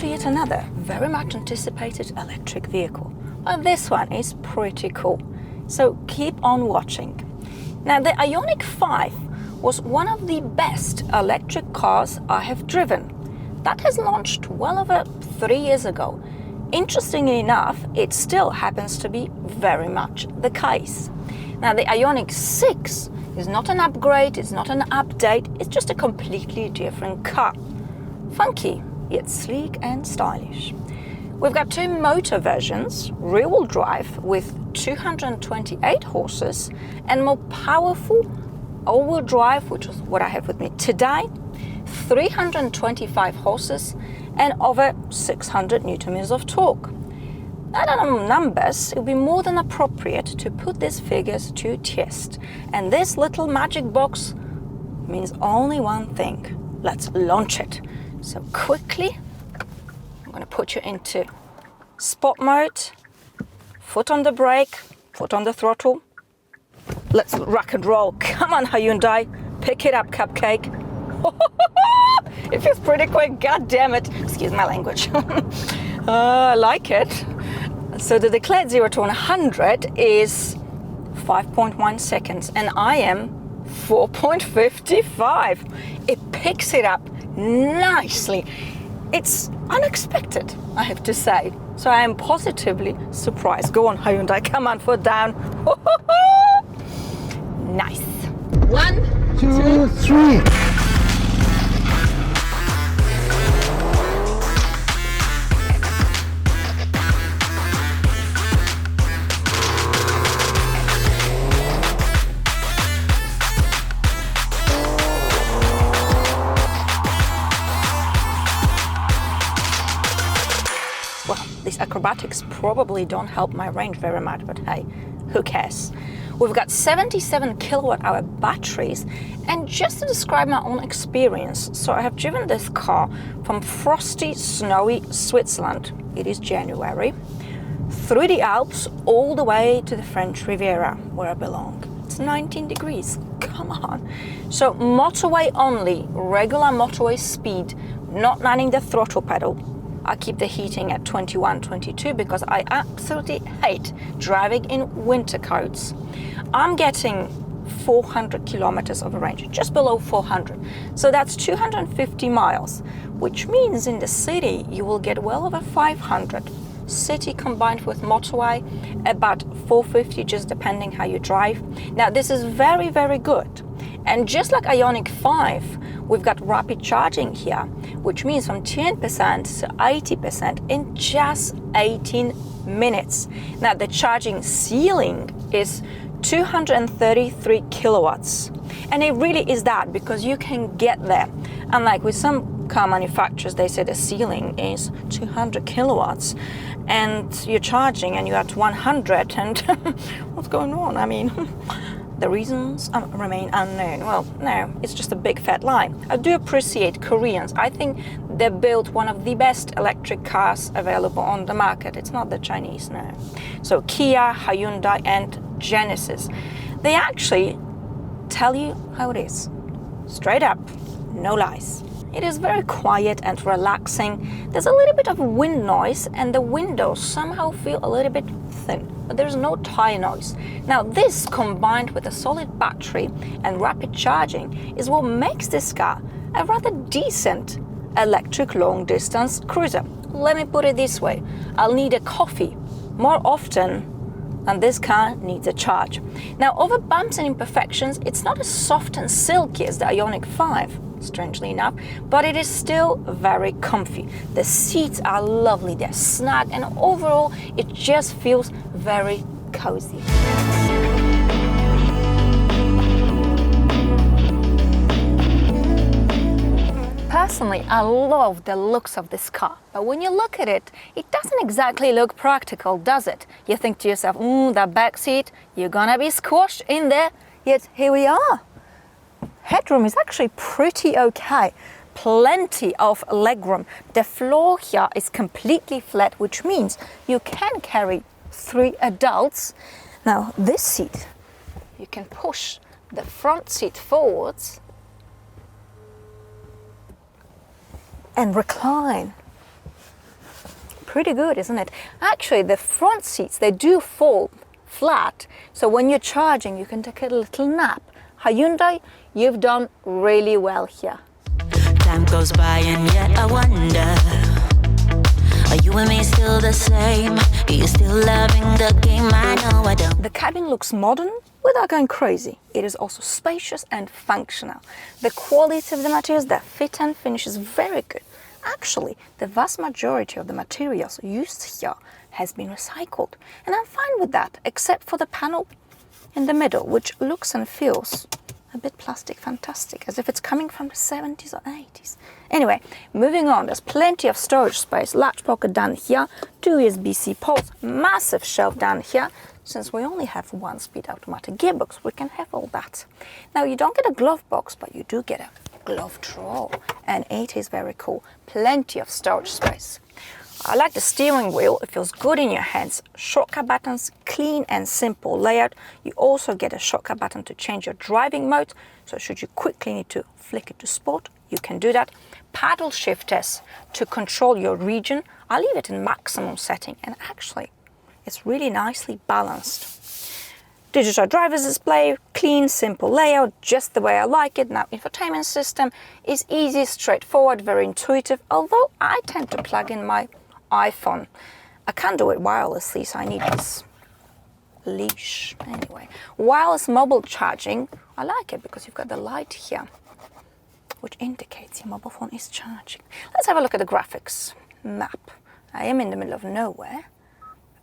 to yet another very much anticipated electric vehicle. Well, this one is pretty cool, so keep on watching. Now, the IONIQ 5 was one of the best electric cars I have driven. That has launched well over 3 years ago. Interestingly enough, it still happens to be very much the case. Now, the IONIQ 6 is not an upgrade, it's not an update, it's just a completely different car. Funky, yet sleek and stylish. We've got two motor versions, rear-wheel drive with 228 horses and more powerful all-wheel drive, which is what I have with me today, 325 horses and over 600 Nm of torque. Now that on numbers, it would be more than appropriate to put these figures to test. And this little magic box means only one thing. Let's launch it. So quickly, I'm going to put you into sport mode, foot on the brake, foot on the throttle. Let's rock and roll. Come on, Hyundai, pick it up, cupcake. It feels pretty quick, god damn it. Excuse my language. I like it. So the declared 0 to 100 is 5.1 seconds and I am 4.55. It picks it up nicely. It's unexpected, I have to say. So I am positively surprised. Go on, Hyundai, come on, foot down. Nice. 1, 2, 3. Well, these acrobatics probably don't help my range very much, but hey, who cares? We've got 77 kilowatt-hour batteries, and just to describe my own experience, so I have driven this car from frosty, snowy Switzerland, it is January, through the Alps all the way to the French Riviera, where I belong. It's 19 degrees, come on. So motorway only, regular motorway speed, not manning the throttle pedal. I keep the heating at 21, 22 because I absolutely hate driving in winter coats. I'm getting 400 kilometers of a range, just below 400. So that's 250 miles, which means in the city you will get well over 500. City combined with motorway, about 450, just depending how you drive. Now this is very, very good. And just like IONIQ 5, we've got rapid charging here, which means from 10% to 80% in just 18 minutes. Now the charging ceiling is 233 kilowatts. And it really is that because you can get there. Unlike with some car manufacturers, they say the ceiling is 200 kilowatts and you're charging and you're at 100 and what's going on? I mean, the reasons remain unknown. Well, no, it's just a big fat lie. I do appreciate Koreans. I think they built one of the best electric cars available on the market. It's not the Chinese, no. So Kia, Hyundai and Genesis. They actually tell you how it is. Straight up, no lies. It is very quiet and relaxing. There's a little bit of wind noise and the windows somehow feel a little bit thin, but there's no tire noise. Now this combined with a solid battery and rapid charging is what makes this car a rather decent electric long distance cruiser. Let me put it this way, I'll need a coffee more often than this car needs a charge. Now over bumps and imperfections, it's not as soft and silky as the IONIQ 5. Strangely enough, but it is still very comfy. The seats are lovely, they're snug, and overall it just feels very cozy. Personally, I love the looks of this car, but when you look at it, it doesn't exactly look practical, does it? You think to yourself, that back seat, you're gonna be squashed in there, yet here we are. Headroom is actually pretty okay. Plenty of legroom. The floor here is completely flat, which means you can carry 3 adults. Now this seat, you can push the front seat forwards and recline. Pretty good, isn't it? Actually, the front seats, they do fall flat, so when you're charging, you can take a little nap. Hyundai, you've done really well here. Time goes by and yet I wonder, are you and me still the same? Are you still loving the game? I know I don't. The cabin looks modern without going crazy. It is also spacious and functional. The quality of the materials, the fit and finish is very good. Actually, the vast majority of the materials used here has been recycled, and I'm fine with that, except for the panel in the middle, which looks and feels a bit plastic fantastic, as if it's coming from the 70s or 80s. Anyway, moving on, there's plenty of storage space. Latch pocket down here, 2 USB-C ports, massive shelf down here. Since we only have 1-speed automatic gearbox, we can have all that. Now, you don't get a glove box, but you do get a glove drawer, and it is very cool. Plenty of storage space. I like the steering wheel, it feels good in your hands. Shortcut buttons, clean and simple layout. You also get a shortcut button to change your driving mode, so should you quickly need to flick it to sport, you can do that. Paddle shifters to control your region. I leave it in maximum setting, and actually it's really nicely balanced. Digital driver's display, clean, simple layout, just the way I like it. Now, infotainment system is easy, straightforward, very intuitive, although I tend to plug in my iPhone. I can't do it wirelessly, so I need this leash. Anyway, wireless mobile charging, I like it because you've got the light here, which indicates your mobile phone is charging. Let's have a look at the graphics. Map. I am in the middle of nowhere.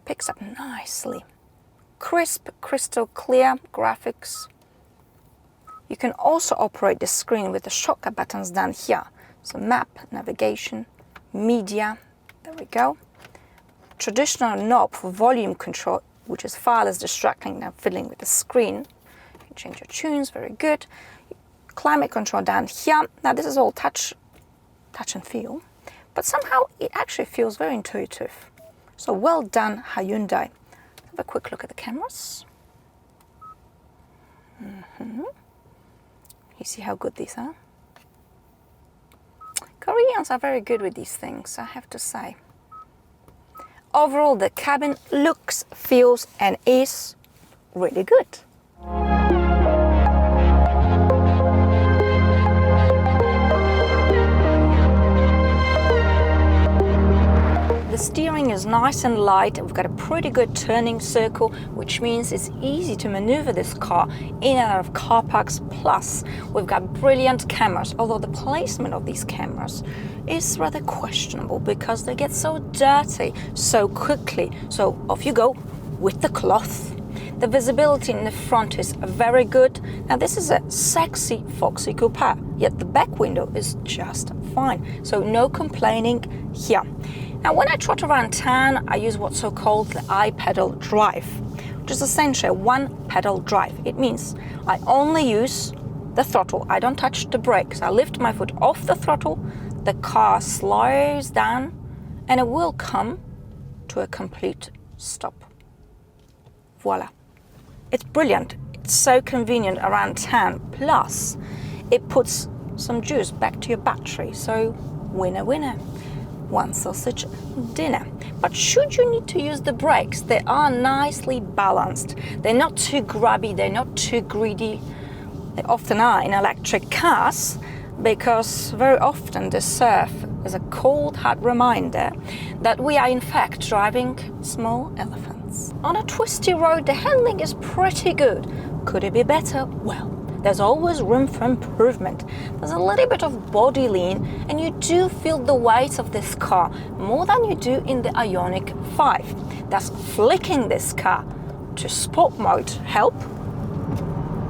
Picks up nicely. Crisp, crystal clear graphics. You can also operate the screen with the shortcut buttons down here. So map, navigation, media, there we go. Traditional knob for volume control, which is far less distracting than fiddling with the screen. You can change your tunes, very good. Climate control down here. Now this is all touch and feel, but somehow it actually feels very intuitive. So well done, Hyundai. Have a quick look at the cameras. You see how good these are? Koreans are very good with these things, I have to say. Overall, the cabin looks, feels, and is really good. The steering is nice and light. We've got a pretty good turning circle, which means it's easy to maneuver this car in and out of car parks. Plus, we've got brilliant cameras, although the placement of these cameras is rather questionable because they get so dirty so quickly. So off you go with the cloth. The visibility in the front is very good. Now this is a sexy Foxy coupe, yet the back window is just fine. So no complaining here. Now, when I trot around town, I use what's so-called the iPedal drive, which is essentially a one-pedal drive. It means I only use the throttle. I don't touch the brakes. I lift my foot off the throttle, the car slows down, and it will come to a complete stop. Voila. It's brilliant. It's so convenient around town. Plus, it puts some juice back to your battery. So, winner, winner. One sausage dinner. But should you need to use the brakes, they are nicely balanced. They're not too grubby, they're not too greedy. They often are in electric cars, because very often they serve as a cold, hard reminder that we are in fact driving small elephants. On a twisty road, the handling is pretty good. Could it be better? Well, there's always room for improvement. There's a little bit of body lean, and you do feel the weight of this car more than you do in the IONIQ 5. Does flicking this car to sport mode help?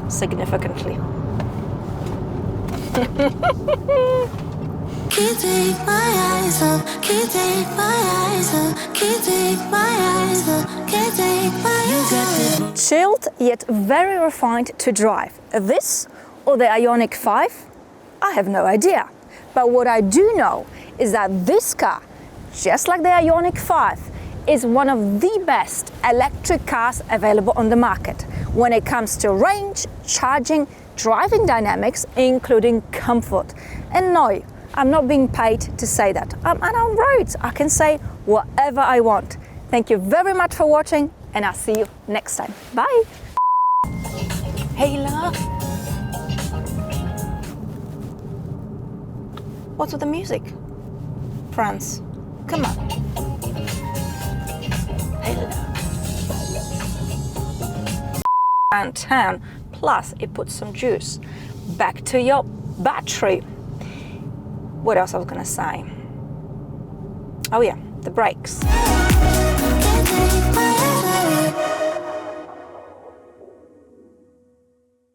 Significantly. Can't take my eyes off, can't take my eyes off, can't take my eyes off, can't take my eyes off. Chilled yet very refined to drive. This or the IONIQ 5? I have no idea. But what I do know is that this car, just like the IONIQ 5, is one of the best electric cars available on the market when it comes to range, charging, driving dynamics, including comfort. And no, I'm not being paid to say that. I'm on roads. I can say whatever I want. Thank you very much for watching, and I'll see you next time. Bye. Hey, love. What's with the music? France, come on. Hey, love. And 10, plus it puts some juice back to your battery. What else I was gonna say? Oh yeah, the brakes.